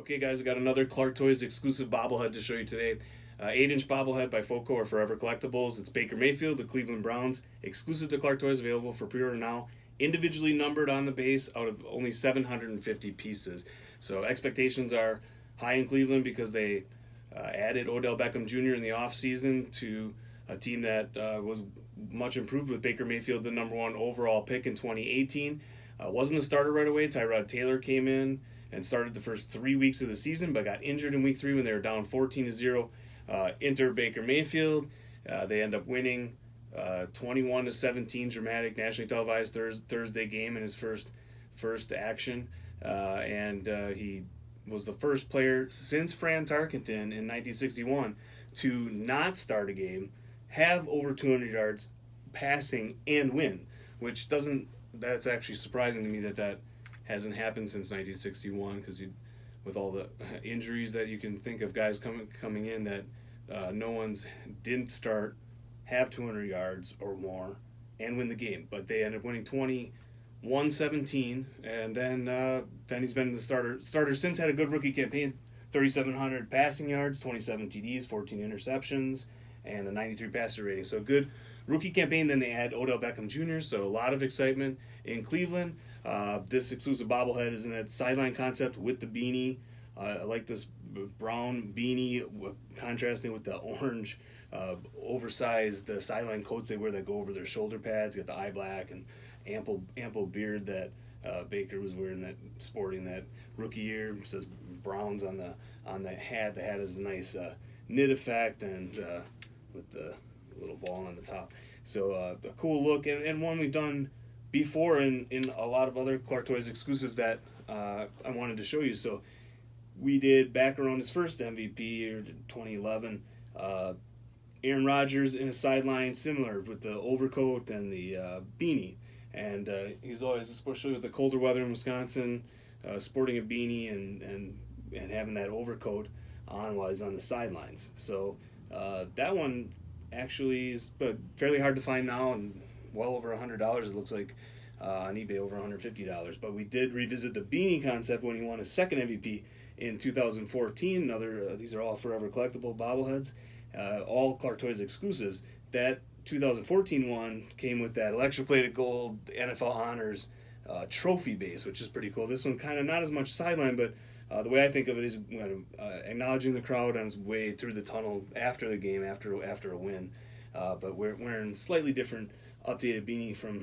Okay, guys, we got another Clark Toys exclusive bobblehead to show you today. 8-inch bobblehead by Foco or Forever Collectibles. It's Baker Mayfield, the Cleveland Browns, exclusive to Clark Toys, available for pre-order now. Individually numbered on the base out of only 750 pieces. So expectations are high in Cleveland because they added Odell Beckham Jr. in the offseason to a team that was much improved with Baker Mayfield, the number one overall pick in 2018. Wasn't a starter right away. Tyrod Taylor came in and started the first 3 weeks of the season, but got injured in week 3 when they were down 14-0. Enter Baker Mayfield. They end up winning 21-17, dramatic, nationally televised Thursday game in his first action, and he was the first player since Fran Tarkenton in 1961 to not start a game, have over 200 yards passing, and win, which doesn't. That's actually surprising to me that hasn't happened since 1961, because with all the injuries that you can think of, guys coming in that no one's didn't start, have 200 yards or more, and win the game. But they ended up winning 21-17, and then he's been the starter since. Had a good rookie campaign, 3,700 passing yards, 27 TDs, 14 interceptions, and a 93 passer rating. So good rookie campaign. Then they add Odell Beckham Jr., so a lot of excitement in Cleveland. This exclusive bobblehead is in that sideline concept with the beanie. I like this brown beanie contrasting with the orange oversized sideline coats they wear that go over their shoulder pads. Got the eye black and ample beard that Baker was wearing, that sporting that rookie year. It says Browns on the hat. The hat is a nice knit effect and with the little ball on the top. So a cool look, and one we've done before in a lot of other Clark Toys exclusives that I wanted to show you. So we did back around his first MVP or 2011. Aaron Rodgers in a sideline, similar with the overcoat and the beanie. And he's always, especially with the colder weather in Wisconsin, sporting a beanie and having that overcoat on while he's on the sidelines. So that one actually is fairly hard to find now, and well over $100. It looks like on eBay over $150. But we did revisit the beanie concept when he won his second MVP in 2014. Another these are all Forever Collectible bobbleheads, all Clark Toys exclusives. That 2014 one came with that electroplated gold NFL Honors trophy base, which is pretty cool. This one kind of not as much sideline, but the way I think of it is acknowledging the crowd on his way through the tunnel after the game, after a win. But we're wearing slightly different updated beanie from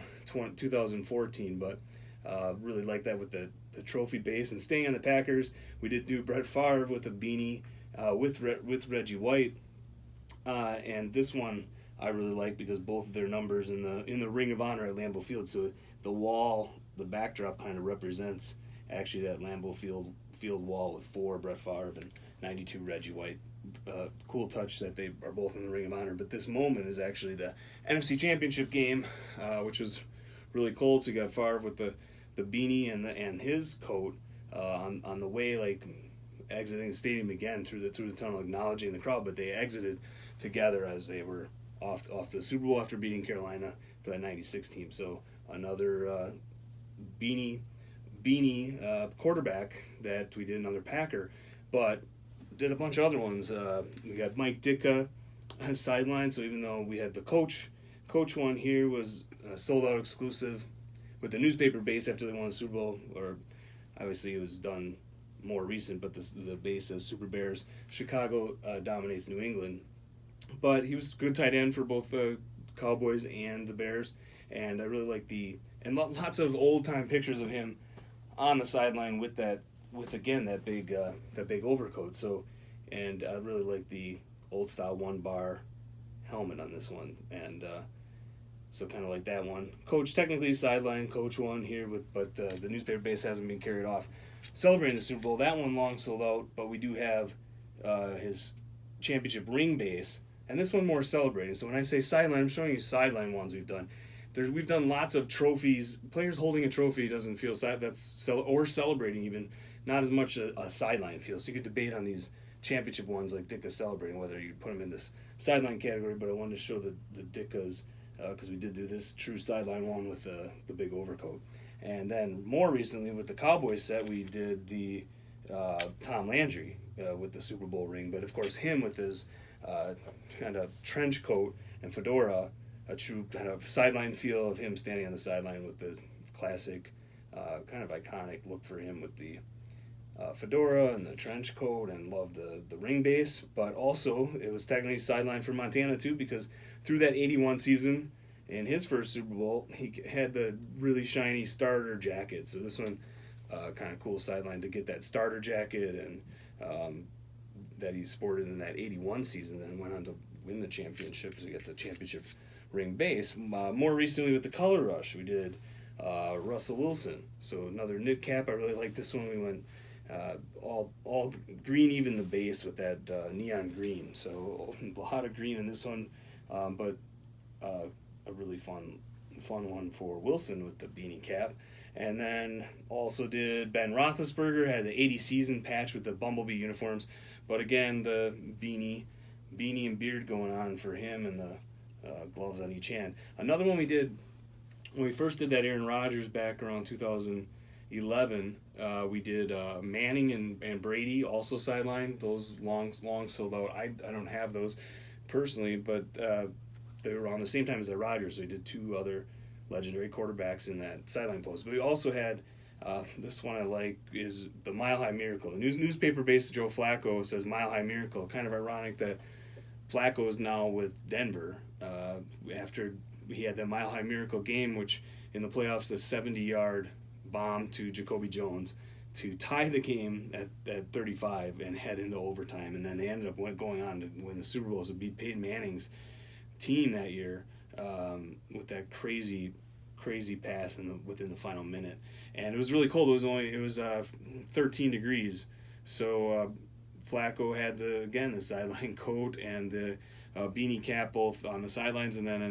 2014, but really like that with the trophy base. And staying on the Packers, we did do Brett Favre with a beanie with Reggie White, and this one I really like because both of their numbers in the Ring of Honor at Lambeau Field. So the wall, the backdrop kind of represents actually that Lambeau Field wall with 4 Brett Favre and 92 Reggie White. Cool touch that they are both in the Ring of Honor. But this moment is actually the NFC Championship game, which was really cold. So you got Favre with the beanie and his coat on the way, like exiting the stadium again through the tunnel, acknowledging the crowd. But they exited together as they were off the Super Bowl after beating Carolina for that '96 team. So another beanie quarterback that we did, another Packer, but did a bunch of other ones. We got Mike Ditka sideline. So even though we had the coach one here was sold out exclusive with the newspaper base after they won the Super Bowl, or obviously it was done more recent, but the base says Super Bears. Chicago dominates New England, but he was a good tight end for both the Cowboys and the Bears, and I really like lots of old time pictures of him on the sideline with again that big overcoat. So, and I really like the old style 1-bar helmet on this one, and so kind of like that one. Coach technically sideline, coach one here but the newspaper base hasn't been carried off. Celebrating the Super Bowl, that one long sold out, but we do have his championship ring base, and this one more celebrating. So when I say sideline, I'm showing you sideline ones we've done. We've done lots of trophies. Players holding a trophy doesn't feel or celebrating even, not as much a sideline feel. So you could debate on these championship ones like Ditka celebrating whether you put them in this sideline category. But I wanted to show the Ditkas because we did do this true sideline one with the big overcoat. And then more recently with the Cowboys set, we did the Tom Landry with the Super Bowl ring, but of course him with his kind of trench coat and fedora, a true kind of sideline feel of him standing on the sideline with the classic kind of iconic look for him with the fedora and the trench coat, and loved the ring base. But also it was technically sideline for Montana too, because through that 81 season in his first Super Bowl, he had the really shiny starter jacket. So this one kind of cool sideline to get that starter jacket, and that he sported in that 81 season, then went on to win the championship to get the championship ring base. More recently with the Color Rush, we did Russell Wilson. So another knit cap. I really like this one. We went all green, even the base with that neon green. So a lot of green in this one, but a really fun one for Wilson with the beanie cap. And then also did Ben Roethlisberger, had the 80 season patch with the Bumblebee uniforms, but again the beanie and beard going on for him, and the gloves on each hand. Another one we did when we first did that Aaron Rodgers back around 2011. We did Manning and Brady also sideline, those long sold out. I don't have those personally, but they were on the same time as the Rodgers. So we did two other legendary quarterbacks in that sideline post. But we also had this one I like is the Mile High Miracle. The newspaper-based Joe Flacco says Mile High Miracle. Kind of ironic that Flacco is now with Denver after he had that Mile High Miracle game, which in the playoffs, the 70-yard bomb to Jacoby Jones to tie the game at 35 and head into overtime. And then they ended up going on to win the Super Bowl, so beat Peyton Manning's team that year with that crazy pass within the final minute. And it was really cold. It was 13 degrees. So Flacco had the sideline coat and the beanie cap both on the sidelines, and then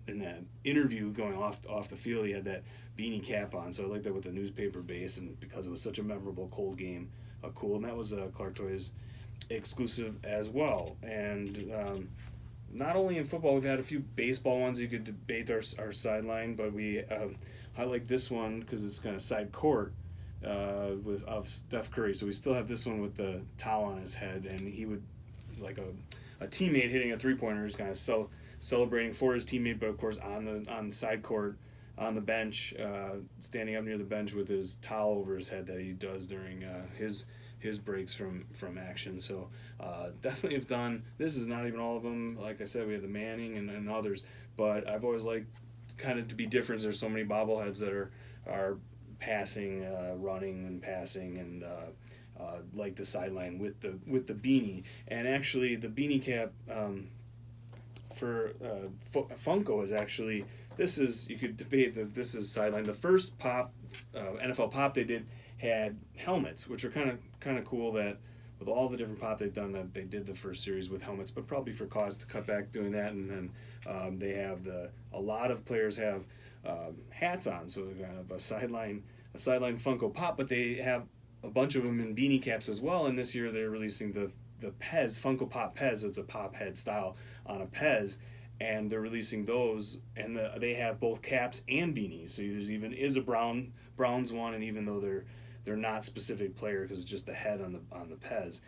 in that interview going off the field, he had that beanie cap on. So I like that with the newspaper base, and because it was such a memorable cold game, cool. And that was Clark Toys exclusive as well. And not only in football, we've had a few baseball ones you could debate our sideline, but I like this one because it's kind of side court of Steph Curry. So we still have this one with the towel on his head, and he would, like a teammate hitting a three-pointer, is kind of celebrating for his teammate, but of course on the side court, on the bench, standing up near the bench with his towel over his head that he does during his breaks from action. So definitely have done, this is not even all of them. Like I said, we have the Manning and others, but I've always liked kind of to be different. There's so many bobbleheads that are passing, running and passing, and like the sideline with the beanie. And actually the beanie cap for Funko is actually, this is, you could debate that this is sideline. The first pop, NFL pop they did had helmets, which are kind of cool, that with all the different pop they've done, that they did the first series with helmets, but probably for cause to cut back doing that. And then they have a lot of players have hats on, so they have a sideline Funko Pop, but they have a bunch of them in beanie caps as well. And this year they're releasing the Pez Funko Pop Pez, so it's a pop head style on a Pez, and they're releasing those, and they have both caps and beanies. So there's even a Browns one, and even though they're not specific player because it's just the head on the Pez,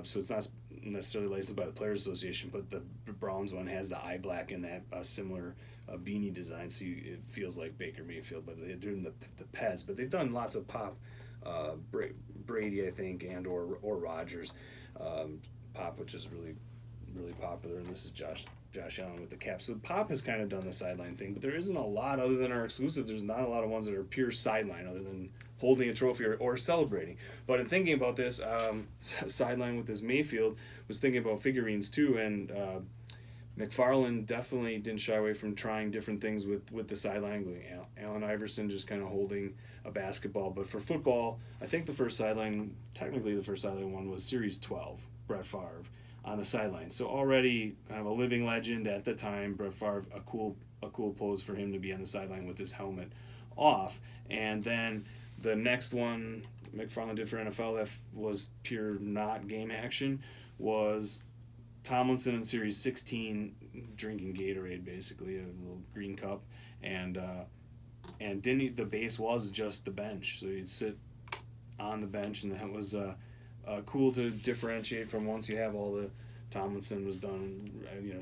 so it's not necessarily licensed by the Players Association, but the Browns one has the eye black and that similar beanie design, so it feels like Baker Mayfield, but they're doing the Pez. But they've done lots of pop, Brady I think, and or Rodgers pop, which is really really popular. And this is Josh Allen with the cap. So Pop has kind of done the sideline thing, but there isn't a lot other than our exclusive. There's not a lot of ones that are pure sideline other than holding a trophy or celebrating. But in thinking about this sideline with this Mayfield, was thinking about figurines too, and McFarlane definitely didn't shy away from trying different things with the sideline. Allen Iverson just kind of holding a basketball. But for football, I think technically the first sideline one was Series 12, Brett Favre on the sideline. So already kind of a living legend at the time, Brett Favre, a cool pose for him to be on the sideline with his helmet off. And then the next one McFarlane did for NFL that was pure not game action was Tomlinson in Series 16 drinking Gatorade, basically a little green cup, and the base was just the bench, so he'd sit on the bench, and that was cool to differentiate from once you have all the. Tomlinson was done,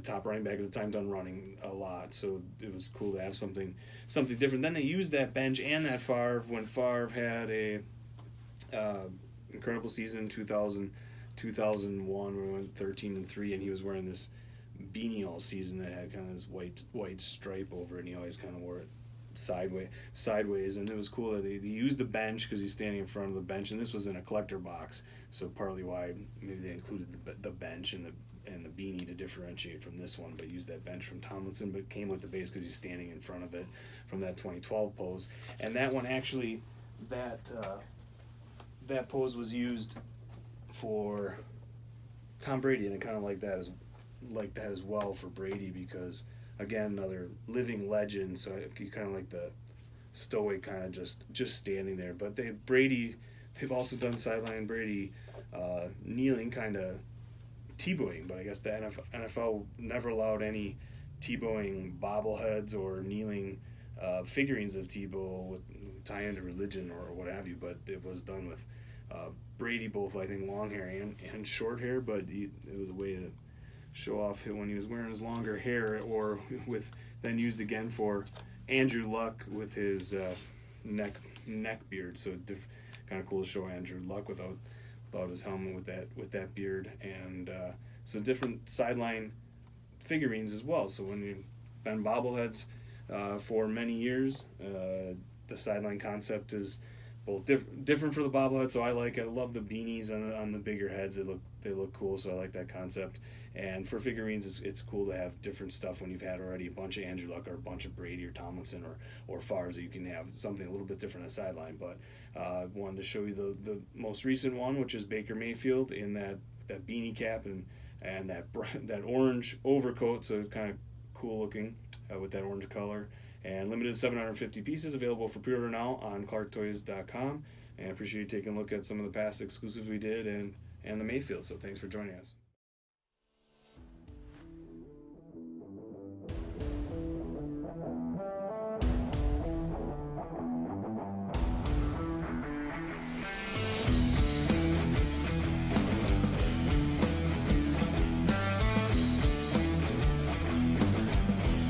top running back at the time, done running a lot, so it was cool to have something different. Then they used that bench and that Favre when Favre had a incredible season 2001 when we went 13-3, and he was wearing this beanie all season that had kind of this white stripe over it, and he always kind of wore it sideways, and it was cool that they used the bench because he's standing in front of the bench, and this was in a collector box, so partly why maybe they included the bench and the beanie to differentiate from this one, but used that bench from Tomlinson, but came with the base because he's standing in front of it from that 2012 pose. And that one actually, that pose was used for Tom Brady, and it kind of like that as well for Brady, because again, another living legend, so you kind of like the stoic kind of just standing there. But they've also done sideline Brady kneeling, kind of Tebowing, but I guess the NFL never allowed any Tebowing bobbleheads or kneeling figurines of Tebow with tie into religion or what have you, but it was done with Brady, both I think long hair and short hair, but it was a way to show off when he was wearing his longer hair, or then used again for Andrew Luck with his neck beard. So kind of cool to show Andrew Luck without his helmet with that beard, and so different sideline figurines as well. So when you've been bobbleheads for many years, the sideline concept is both different for the bobblehead. So I love the beanies on the bigger heads. They look cool, so I like that concept. And for figurines, it's cool to have different stuff when you've had already a bunch of Andrew Luck or a bunch of Brady or Tomlinson or Favre, that you can have something a little bit different on the sideline. But I wanted to show you the most recent one, which is Baker Mayfield in that beanie cap and that orange overcoat, so it's kind of cool looking with that orange color. And limited 750 pieces available for pre-order now on clarktoys.com. And I appreciate you taking a look at some of the past exclusives we did and the Mayfield. So thanks for joining us.